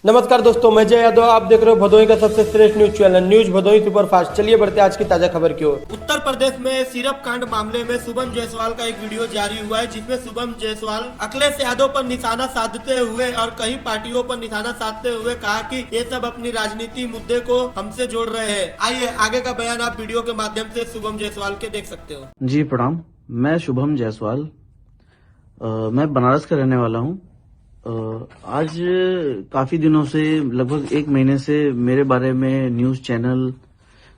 नमस्कार दोस्तों, मैं जय यादव। आप देख रहे हो भदोही का सबसे श्रेष्ठ news channel news Bhadohi superfast. चलिए बढ़ते आज की ताजा खबर की ओर। उत्तर प्रदेश में सिरप कांड मामले में शुभम जायसवाल का एक वीडियो जारी हुआ है, जिसमें शुभम जायसवाल अखिलेश यादव पर निशाना साधते हुए और कई पार्टियों पर निशाना साधते हुए कहा कि ये सब अपनी राजनीति मुद्दे को हमसे जोड़ रहे हैं। आइए आगे का बयान आप वीडियो के माध्यम से शुभम जायसवाल के देख सकते हो। जी प्रणाम, मैं शुभम जायसवाल, मैं बनारस का रहने वाला हूँ। आज काफी दिनों से, लगभग एक महीने से मेरे बारे में news channel,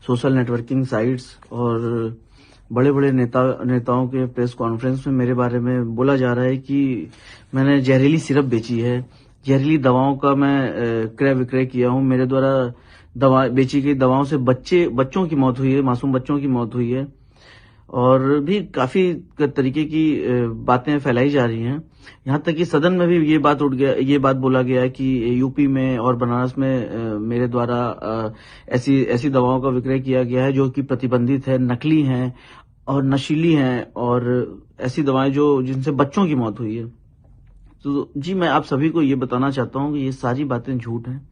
social networking sites और बड़े बड़े नेताओं के प्रेस कॉन्फ्रेंस में मेरे बारे में बोला जा रहा है कि मैंने जहरीली सिरप बेची है, जहरीली दवाओं का मैं क्रय विक्रय किया हूँ। मेरे द्वारा दवा बेची गई दवाओं से बच्चों की मौत हुई है, मासूम बच्चों की मौत हुई है और भी काफी तरीके की बातें फैलाई जा रही हैं। यहाँ तक कि सदन में भी ये बात बोला गया है कि यूपी में और बनारस में मेरे द्वारा ऐसी दवाओं का विक्रय किया गया है जो कि प्रतिबंधित है, नकली हैं और नशीली हैं और ऐसी दवाएं जिनसे बच्चों की मौत हुई है। तो जी, मैं आप सभी को ये बताना चाहता हूँ कि ये सारी बातें झूठ हैं।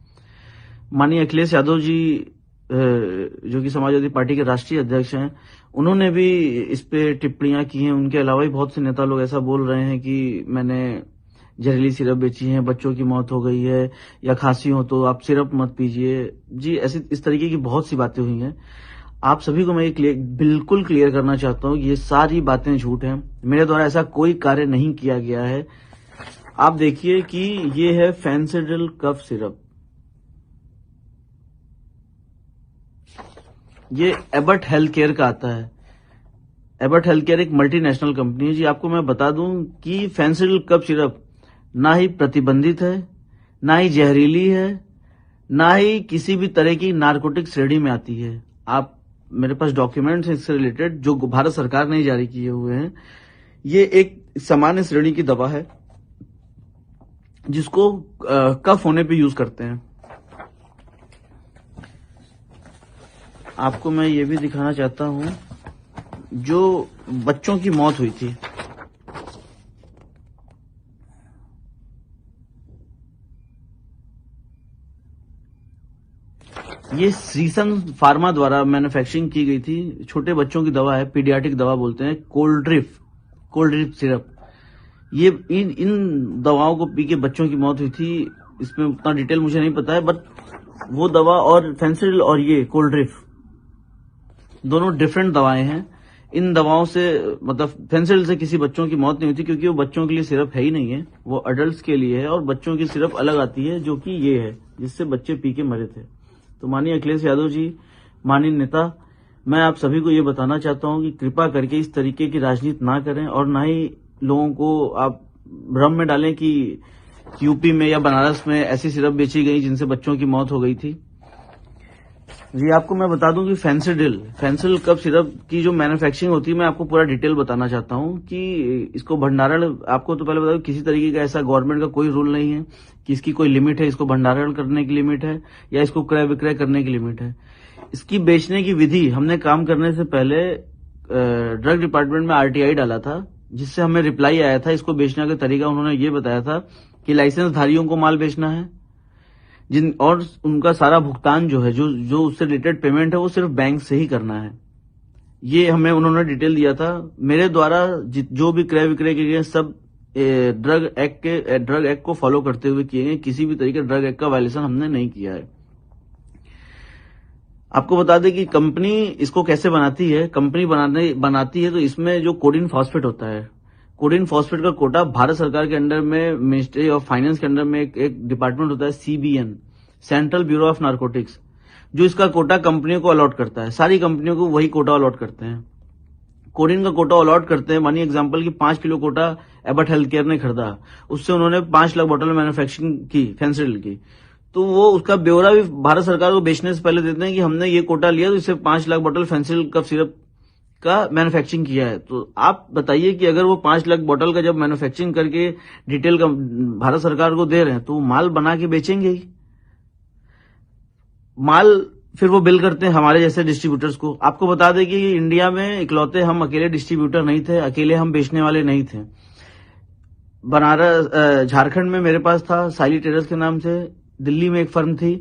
माननीय अखिलेश यादव जी, जो कि समाजवादी पार्टी के राष्ट्रीय अध्यक्ष हैं, उन्होंने भी इस पे टिप्पणियां की हैं। उनके अलावा भी बहुत से नेता लोग ऐसा बोल रहे हैं कि मैंने जहरीली सिरप बेची है, बच्चों की मौत हो गई है, या खांसी हो तो आप सिरप मत पीजिए। जी, इस तरीके की बहुत सी बातें हुई हैं। आप सभी को मैं बिल्कुल क्लियर करना चाहता हूँ कि ये सारी बातें झूठ हैं। मेरे द्वारा ऐसा कोई कार्य नहीं किया गया है। आप देखिए कि ये है फेंसिडिल कफ सिरप, ये एबट हेल्थ केयर का आता है। एबट हेल्थ केयर एक मल्टीनेशनल कंपनी है। जी, आपको मैं बता दूं कि फेंसिडिल कफ सिरप ना ही प्रतिबंधित है, ना ही जहरीली है, ना ही किसी भी तरह की नारकोटिक श्रेणी में आती है। आप, मेरे पास डॉक्यूमेंट्स हैं इससे रिलेटेड जो भारत सरकार ने जारी किए हुए हैं। ये एक सामान्य श्रेणी की दवा है जिसको कफ होने पे यूज करते हैं। आपको मैं ये भी दिखाना चाहता हूं जो बच्चों की मौत हुई थी। ये सीसन फार्मा द्वारा मैन्युफैक्चरिंग की गई थी। छोटे बच्चों की दवा है, पीडियाट्रिक दवा बोलते हैं, कोल्ड ड्रिप सिरप। ये इन दवाओं को पी के बच्चों की मौत हुई थी। इसमें उतना डिटेल मुझे नहीं पता है, बट वो दवा और फेंसिडिल और ये कोल्ड ड्रिप दोनों डिफरेंट दवाएं हैं। इन दवाओं से, मतलब फेंसिडिल से किसी बच्चों की मौत नहीं हुई थी क्योंकि वो बच्चों के लिए सिरप है ही नहीं है, वो अडल्ट्स के लिए है और बच्चों की सिरप अलग आती है जो कि ये है जिससे बच्चे पी के मरे थे। तो माननीय अखिलेश यादव जी, माननीय नेता, मैं आप सभी को ये बताना चाहता हूं कि कृपा करके इस तरीके की राजनीति ना करें और ना ही लोगों को आप भ्रम में डालें कि यूपी में या बनारस में ऐसी सिरप बेची गई जिनसे बच्चों की मौत हो गई थी। जी, आपको मैं बता दूं कि फेंसिडिल कफ सिरप की जो मैन्युफैक्चरिंग होती है, मैं आपको पूरा डिटेल बताना चाहता हूं कि इसको भंडारण, आपको तो पहले बता दूं किसी तरीके का ऐसा गवर्नमेंट का कोई रूल नहीं है कि इसकी कोई लिमिट है, इसको भंडारण करने की लिमिट है या इसको क्रय विक्रय करने की लिमिट है। इसकी बेचने की विधि, हमने काम करने से पहले ड्रग डिपार्टमेंट में RTI डाला था, जिससे हमें रिप्लाई आया था। इसको बेचने का तरीका उन्होंने ये बताया था कि लाइसेंस धारियों को माल बेचना है, और उनका सारा भुगतान जो है, जो उससे रिलेटेड पेमेंट है, वो सिर्फ बैंक से ही करना है। ये हमें उन्होंने डिटेल दिया था। मेरे द्वारा जो भी क्रय विक्रय किए गए सब ड्रग एक्ट को फॉलो करते हुए किए गए। किसी भी तरीके ड्रग एक्ट का वायलेशन हमने नहीं किया है। आपको बता दें कि कंपनी इसको कैसे बनाती है। कंपनी बनाती है तो इसमें जो कोडिन फॉस्फेट होता है, कोडिन फॉस्फेट का कोटा भारत सरकार के अंडर में, मिनिस्ट्री ऑफ फाइनेंस के अंडर में एक डिपार्टमेंट होता है, CBN, central bureau of narcotics, जो इसका कोटा कंपनियों को अलॉट करता है। सारी कंपनियों को वही कोटा अलॉट करते हैं, कोडिन का कोटा अलॉट करते हैं। मानिए एग्जांपल की 5 kilo quota Abbott health care ने खरीदा, उससे उन्होंने 5 लाख बोतल मैन्युफैक्चरिंग की फेंसिडिल की, तो वो उसका ब्यौरा भी भारत सरकार को बेचने से पहले देते हैं कि हमने ये कोटा लिया तो इससे 5 लाख बोतल फेंसिडिल कफ सिरप का मैन्युफैक्चरिंग किया है। तो आप बताइए कि अगर वो 5 लाख बोतल का जब मैन्युफैक्चरिंग करके डिटेल का भारत सरकार को दे रहे हैं, तो माल बना के बेचेंगे ही। माल फिर वो बिल करते हैं हमारे जैसे डिस्ट्रीब्यूटर्स को। आपको बता दें कि इंडिया में इकलौते हम अकेले डिस्ट्रीब्यूटर नहीं थे, अकेले हम बेचने वाले नहीं थे। बनारस, झारखंड में मेरे पास था साइली टेरर्स के नाम से दिल्ली में एक फर्म थी,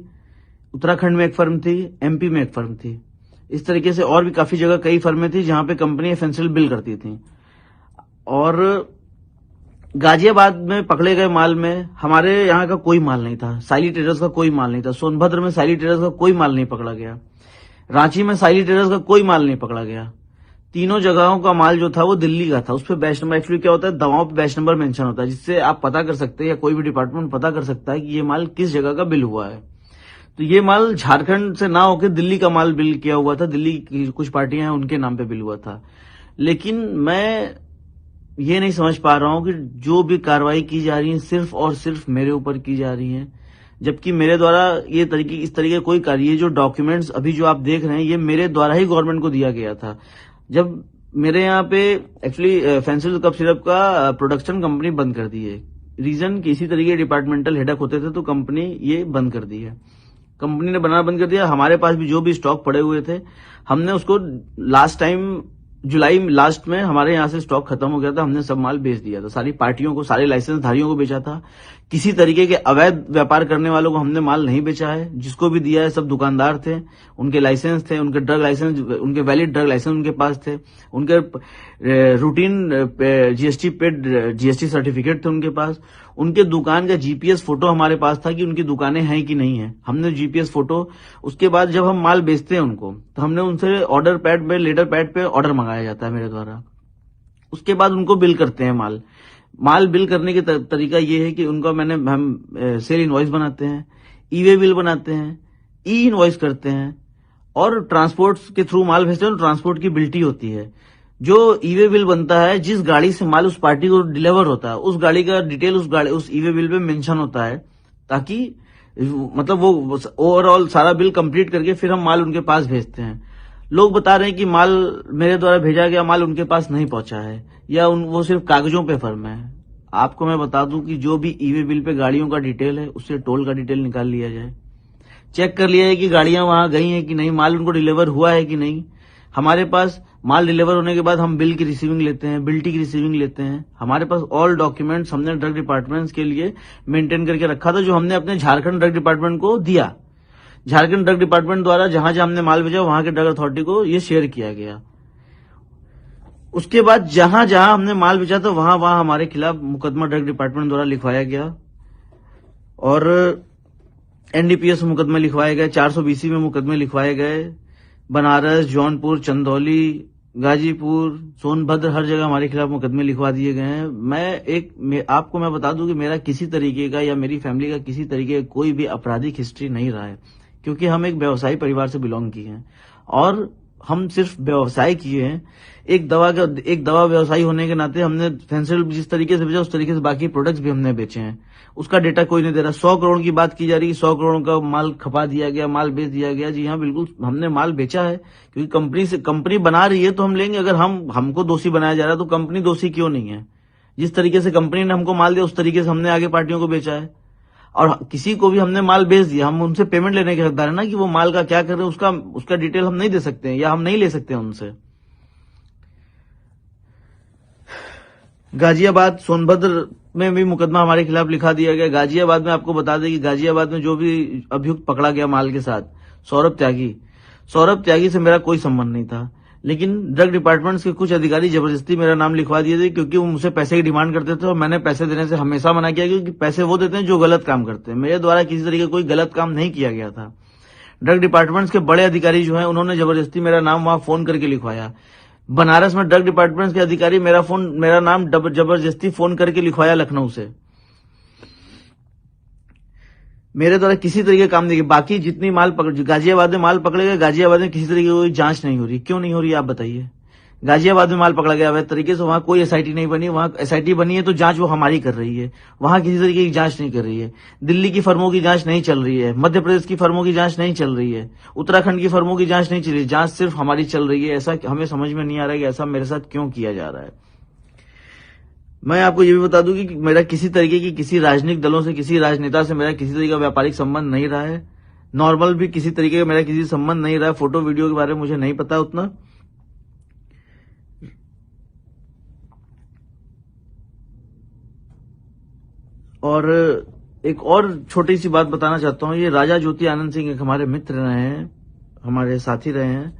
उत्तराखंड में एक फर्म थी, एमपी में एक फर्म थी। इस तरीके से और भी काफी जगह कई फर्में थी जहां पे कंपनी फेंसिल बिल करती थी। और गाजियाबाद में पकड़े गए माल में हमारे यहाँ का कोई माल नहीं था, साइली ट्रेडर्स का कोई माल नहीं था। सोनभद्र में साइली ट्रेडर्स का कोई माल नहीं पकड़ा गया। रांची में साइली ट्रेडर्स का कोई माल नहीं पकड़ा गया। तीनों जगहों का माल जो था वो दिल्ली का था। उस पर बैच नंबर, एक्चुअली क्या होता है, दवाओं पे बैच नंबर मेंशन होता है, जिससे आप पता कर सकते हैं या कोई भी डिपार्टमेंट पता कर सकता है कि ये माल किस जगह का बिल हुआ है। तो ये माल झारखंड से ना होकर दिल्ली का माल बिल किया हुआ था। दिल्ली की कुछ पार्टियां हैं उनके नाम पे बिल हुआ था। लेकिन मैं ये नहीं समझ पा रहा हूं कि जो भी कार्रवाई की जा रही है सिर्फ और सिर्फ मेरे ऊपर की जा रही है, जबकि मेरे द्वारा इस तरीके कोई कार्य, ये जो डॉक्यूमेंट्स अभी जो आप देख रहे हैं ये मेरे द्वारा ही गवर्नमेंट को दिया गया था। जब मेरे यहाँ पे एक्चुअली फेंसिल कफ सिरप का प्रोडक्शन कंपनी बंद कर दी है। रीजन कि इसी तरीके डिपार्टमेंटल हेडक होते थे तो कंपनी ये बंद कर दी है। कंपनी ने बनाना बंद कर दिया। हमारे पास भी जो भी स्टॉक पड़े हुए थे हमने उसको लास्ट टाइम जुलाई लास्ट में हमारे यहाँ से स्टॉक खत्म हो गया था, हमने सब माल बेच दिया था। सारी पार्टियों को, सारे लाइसेंस धारियों को बेचा था। किसी तरीके के अवैध व्यापार करने वालों को हमने माल नहीं बेचा है। जिसको भी दिया है सब दुकानदार थे, उनके लाइसेंस थे, उनके ड्रग लाइसेंस, उनके वैलिड ड्रग लाइसेंस उनके पास थे, उनके रूटीन जीएसटी सर्टिफिकेट थे उनके पास। उनके दुकान का जीपीएस फोटो हमारे पास था कि उनकी दुकानें हैं कि नहीं है। हमने जीपीएस फोटो, उसके बाद जब हम माल बेचते हैं उनको तो हमने उनसे ऑर्डर पैड पे, लेटर पैड पे ऑर्डर मंगाया जाता है मेरे द्वारा। उसके बाद उनको बिल करते हैं माल बिल करने के तरीका ये है कि उनका हम सेल इनवॉइस बनाते हैं, ई-वे बिल बनाते हैं, ई इनवॉइस करते हैं और ट्रांसपोर्ट के थ्रू माल भेजते हैं। ट्रांसपोर्ट की बिल्टी होती है। जो ई-वे बिल बनता है, जिस गाड़ी से माल उस पार्टी को डिलीवर होता है उस गाड़ी का डिटेल उस ई-वे बिल पे मेंशन होता है, ताकि मतलब वो ओवरऑल सारा बिल कंप्लीट करके फिर हम माल उनके पास भेजते हैं। लोग बता रहे हैं कि माल मेरे द्वारा भेजा गया माल उनके पास नहीं पहुंचा है या वो सिर्फ कागजों पे फर्म है। आपको मैं बता दूं कि जो भी ई-वे बिल पे गाड़ियों का डिटेल है उससे टोल का डिटेल निकाल लिया जाए, चेक कर लिया है कि गाड़ियां वहां गई हैं कि नहीं, माल उनको डिलीवर हुआ है कि नहीं। हमारे पास माल डिलीवर होने के बाद हम बिल की रिसीविंग लेते हैं, बिल्टी की रिसीविंग लेते हैं। हमारे पास ऑल डॉक्यूमेंट्स हमने ड्रग डिपार्टमेंट्स के लिए मेंटेन करके रखा था, जो हमने अपने झारखंड ड्रग डिपार्टमेंट को दिया। झारखंड ड्रग डिपार्टमेंट द्वारा जहां जहां हमने माल भेजा वहां के ड्रग अथॉरिटी को ये शेयर किया गया। उसके बाद जहां जहां हमने माल बेचा था वहां वहां हमारे खिलाफ मुकदमा ड्रग डिपार्टमेंट द्वारा लिखवाया गया और एनडीपीएस मुकदमे लिखवाए गए, 420 में मुकदमे लिखवाए गए। बनारस, जौनपुर, चंदौली, गाजीपुर, सोनभद्र, हर जगह हमारे खिलाफ मुकदमे लिखवा दिए गए हैं। आपको मैं बता दूं कि मेरा किसी तरीके का या मेरी फैमिली का किसी तरीके का कोई भी आपराधिक हिस्ट्री नहीं रहा है, क्योंकि हम एक व्यवसायी परिवार से बिलोंग किए हैं और हम सिर्फ व्यवसाय किए हैं। एक दवा व्यवसायी होने के नाते हमने फेंसिल जिस तरीके से बेचा उस तरीके से बाकी प्रोडक्ट्स भी हमने बेचे हैं। उसका डेटा कोई नहीं दे रहा। 100 करोड़ की बात की जा रही है, 100 करोड़ का माल खपा दिया गया, माल बेच दिया गया। जी हाँ, बिल्कुल हमने माल बेचा है, क्योंकि कंपनी बना रही है तो हम लेंगे। अगर हमको दोषी बनाया जा रहा है तो कंपनी दोषी क्यों नहीं है? जिस तरीके से कंपनी ने हमको माल दिया उस तरीके से हमने आगे पार्टियों को बेचा है और किसी को भी हमने माल बेच दिया, हम उनसे पेमेंट लेने के हकदार है ना, कि वो माल का क्या कर रहे हैं उसका डिटेल हम नहीं दे सकते हैं या हम नहीं ले सकते हैं उनसे। गाजियाबाद, सोनभद्र में भी मुकदमा हमारे खिलाफ लिखा दिया गया। गाजियाबाद में आपको बता दें कि गाजियाबाद में जो भी अभियुक्त पकड़ा गया माल के साथ, सौरभ त्यागी से मेरा कोई संबंध नहीं था, लेकिन ड्रग डिपार्टमेंट्स के कुछ अधिकारी जबरदस्ती मेरा नाम लिखवा दिए थे, क्योंकि वो मुझसे पैसे की डिमांड करते थे और मैंने पैसे देने से हमेशा मना किया, क्योंकि पैसे वो देते हैं जो गलत काम करते हैं। मेरे द्वारा किसी तरीके कोई गलत काम नहीं किया गया था। ड्रग डिपार्टमेंट्स के बड़े अधिकारी जो है उन्होंने जबरदस्ती मेरा नाम वहां फोन करके लिखवाया। बनारस में ड्रग डिपार्टमेंट के अधिकारी मेरा नाम जबरदस्ती फोन करके लिखवाया लखनऊ से। मेरे द्वारा किसी तरीके काम नहीं किया। बाकी जितनी गाजियाबाद में माल पकड़े गए, गाजियाबाद में किसी तरीके की कोई जांच नहीं हो रही। क्यों नहीं हो रही आप बताइए? गाजियाबाद में माल पकड़ा गया है तरीके से, वहां कोई एसआईटी नहीं बनी। वहां एसआईटी बनी है तो जांच वो हमारी कर रही है, वहां किसी तरीके की जांच नहीं कर रही है। दिल्ली की फर्मों की जांच नहीं चल रही है, मध्य प्रदेश की फर्मों की जांच नहीं चल रही है, उत्तराखंड की फर्मों की जांच नहीं चल रही है, जांच सिर्फ हमारी चल रही है। ऐसा हमें समझ में नहीं आ रहा है कि ऐसा मेरे साथ क्यों किया जा रहा है। मैं आपको ये भी बता दूं कि मेरा किसी तरीके की किसी राजनीतिक दलों से, किसी राजनेता से मेरा किसी तरीके का व्यापारिक संबंध नहीं रहा है। नॉर्मल भी किसी तरीके का मेरा किसी संबंध नहीं रहा है। फोटो वीडियो के बारे में मुझे नहीं पता उतना। और एक और छोटी सी बात बताना चाहता हूँ। ये राजा ज्योति आनंद सिंह एक हमारे मित्र रहे हैं, हमारे साथी रहे हैं।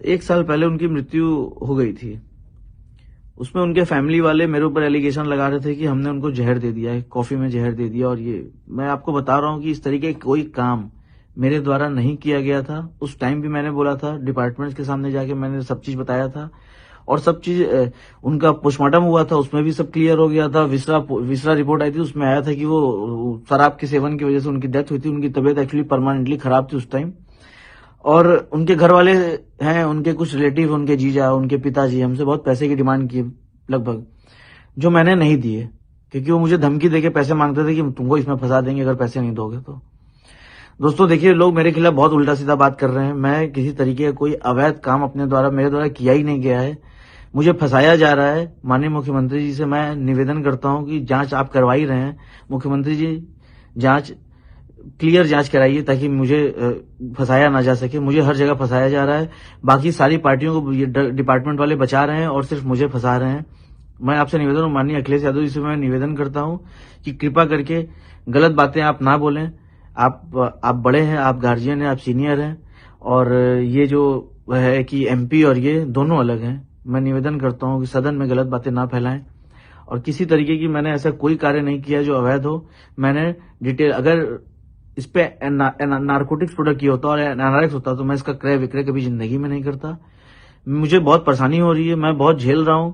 1 साल पहले उनकी मृत्यु हो गई थी। उसमें उनके फैमिली वाले मेरे ऊपर एलिगेशन लगा रहे थे कि हमने उनको जहर दे दिया है, कॉफी में जहर दे दिया। और ये मैं आपको बता रहा हूँ कि इस तरीके का कोई काम मेरे द्वारा नहीं किया गया था। उस टाइम भी मैंने बोला था, डिपार्टमेंट्स के सामने जाके मैंने सब चीज बताया था और सब चीज उनका पोस्टमार्टम हुआ था, उसमें भी सब क्लियर हो गया था। विसरा रिपोर्ट आई थी, उसमें आया था कि वो शराब के सेवन की वजह से उनकी डेथ हुई थी। उनकी तबीयत एक्चुअली परमानेंटली खराब थी उस टाइम। और उनके घर वाले हैं, उनके कुछ रिलेटिव, उनके जीजा, उनके पिताजी हमसे बहुत पैसे की डिमांड की लगभग, जो मैंने नहीं दिए, क्योंकि वो मुझे धमकी देके पैसे मांगते थे कि तुमको इसमें फंसा देंगे अगर पैसे नहीं दोगे तो। दोस्तों देखिए, लोग मेरे खिलाफ बहुत उल्टा सीधा बात कर रहे हैं। मैं किसी तरीके का कोई अवैध काम अपने द्वारा, मेरे द्वारा किया ही नहीं गया है। मुझे फंसाया जा रहा है। माननीय मुख्यमंत्री जी से मैं निवेदन करता हूं कि जांच आप करवा ही रहे हैं, मुख्यमंत्री जी जांच, क्लियर जांच कराइए ताकि मुझे फंसाया ना जा सके। मुझे हर जगह फंसाया जा रहा है। बाकी सारी पार्टियों को ये डिपार्टमेंट वाले बचा रहे हैं और सिर्फ मुझे फंसा रहे हैं। मैं आपसे निवेदन, माननीय अखिलेश यादव जी से मैं निवेदन करता हूं कि कृपा करके गलत बातें आप ना बोलें। आप बड़े हैं, आप गार्जियन हैं, आप सीनियर हैं, और ये जो है कि एमपी और ये दोनों अलग हैं। मैं निवेदन करता हूं कि सदन में गलत बातें ना फैलाएं और किसी तरीके की मैंने ऐसा कोई कार्य नहीं किया जो अवैध हो। मैंने डिटेल, अगर इस पे नारकोटिक्स प्रोडक्ट की होता और एनआरएक्स होता तो मैं इसका क्रय विक्रय कभी जिंदगी में नहीं करता। मुझे बहुत परेशानी हो रही है, मैं बहुत झेल रहा हूं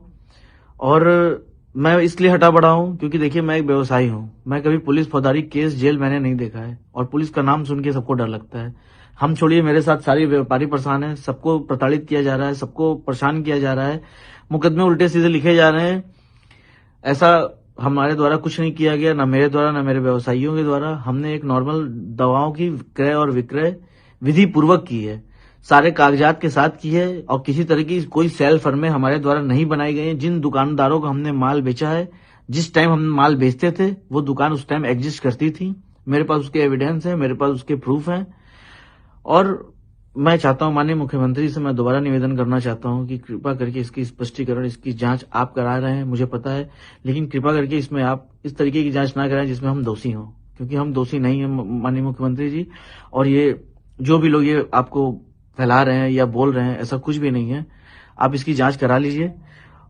और मैं इसलिए हटा बढ़ा हूं क्योंकि देखिए, मैं एक व्यवसायी हूं। मैं कभी पुलिस फौजदारी केस जेल मैंने नहीं देखा है और पुलिस का नाम सुन के सबको डर लगता है। हम छोड़िए, मेरे साथ सारे व्यापारी परेशान है, सबको प्रताड़ित किया जा रहा है, सबको परेशान किया जा रहा है, मुकदमे उल्टे सीधे लिखे जा रहे हैं। ऐसा हमारे द्वारा कुछ नहीं किया गया, ना मेरे द्वारा ना मेरे व्यवसायियों के द्वारा। हमने एक नॉर्मल दवाओं की क्रय और विक्रय विधि पूर्वक की है, सारे कागजात के साथ की है और किसी तरह की कोई सेल फर्में हमारे द्वारा नहीं बनाई गई हैं। जिन दुकानदारों को हमने माल बेचा है, जिस टाइम हम माल बेचते थे वो दुकान उस टाइम एग्जिस्ट करती थी। मेरे पास उसके एविडेंस है, मेरे पास उसके प्रूफ हैं। और मैं चाहता हूं, माननीय मुख्यमंत्री से मैं दोबारा निवेदन करना चाहता हूं कि कृपा करके इसकी स्पष्टीकरण, इसकी जांच आप करा रहे हैं, मुझे पता है, लेकिन कृपा करके इसमें आप इस तरीके की जांच ना कराएं जिसमें हम दोषी हों, क्योंकि हम दोषी नहीं हैं माननीय मुख्यमंत्री जी। और ये जो भी लोग ये आपको फैला रहे हैं या बोल रहे हैं, ऐसा कुछ भी नहीं है। आप इसकी जांच करा लीजिए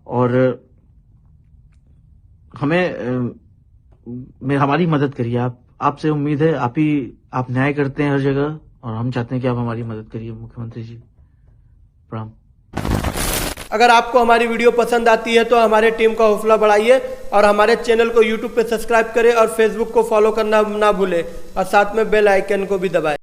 और हमारी मदद करिए। आपसे उम्मीद है, आप न्याय करते हैं हर जगह और हम चाहते हैं कि आप हमारी मदद करिए मुख्यमंत्री जी। प्रणाम। अगर आपको हमारी वीडियो पसंद आती है तो हमारे टीम का हौसला बढ़ाइए और हमारे चैनल को यूट्यूब पे सब्सक्राइब करें और फेसबुक को फॉलो करना ना भूलें और साथ में बेल आइकन को भी दबाएं।